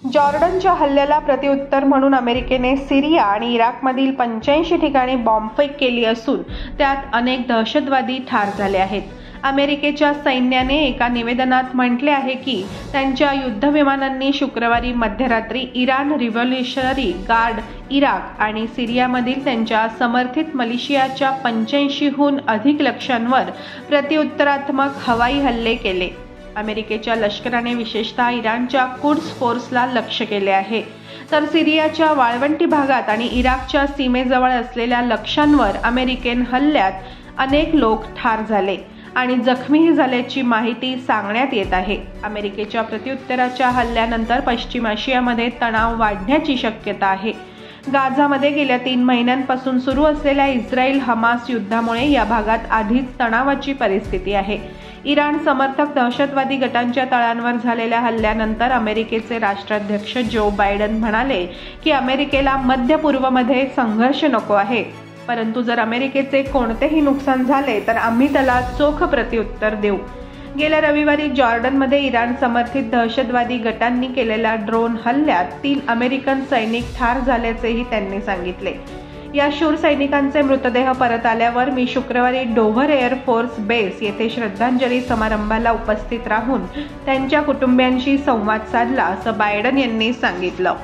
जॉर्डनच्या हल्ल्याला प्रत्युत्तर म्हणून अमेरिकेने सिरिया आणि इराकमधील 85 ठिकाणी बॉम्बफेक केली असून त्यात अनेक दहशतवादी ठार झाले आहेत. अमेरिकेच्या सैन्याने एका निवेदनात म्हटले आहे की त्यांच्या युद्धविमानांनी शुक्रवारी मध्यरात्री इराण रिव्होल्युशनरी गार्ड, इराक आणि सिरियामधील त्यांच्या समर्थित मिलिशियाच्या 85हून अधिक लक्ष्यांवर प्रत्युत्तरात्मक हवाई हल्ले केले. अमेरिकेच्या लष्कराने विशेषतः इराणच्या कुड्स फोर्सला लक्ष्य केले आहे, तर सिरियाच्या वाळवंटी भागात आणि इराकच्या सीमेजवळ असलेल्या लक्ष्यांवर अमेरिकन हल्ल्यात अनेक लोक ठार झाले आणि जखमीही झाल्याची माहिती सांगण्यात येत आहे. अमेरिकेच्या प्रत्युत्तराच्या हल्ल्यानंतर पश्चिम आशियामध्ये तणाव वाढण्याची शक्यता आहे. गाझामध्ये गेल्या 3 महिन्यांपासून सुरू असलेल्या इस्रायल-हमास युद्धामुळे या भागात आधीच तणावाची परिस्थिती आहे. इराण समर्थक दहशतवादी गटांच्या तळांवर झालेल्या हल्ल्यानंतर अमेरिकेचे राष्ट्राध्यक्ष जो बायडन म्हणाले की अमेरिकेला मध्य पूर्वमध्ये संघर्ष नको आहे, परंतु जर अमेरिकेचे कोणतेही नुकसान झाले तर आम्ही त्याला चोख प्रत्युत्तर देऊ. गेल्या रविवारी जॉर्डनमध्ये इराण समर्थित दहशतवादी गटांनी केलेल्या ड्रोन हल्ल्यात 3 अमेरिकन सैनिक ठार झाल्याचेही त्यांनी सांगितले. या शूर सैनिकांचे मृतदेह परत आल्यावर मी शुक्रवारी डोव्हर एअर फोर्स बेस येथे श्रद्धांजली समारंभाला उपस्थित राहून त्यांच्या कुटुंबियांशी संवाद साधला, असं बायडन यांनी सांगितलं.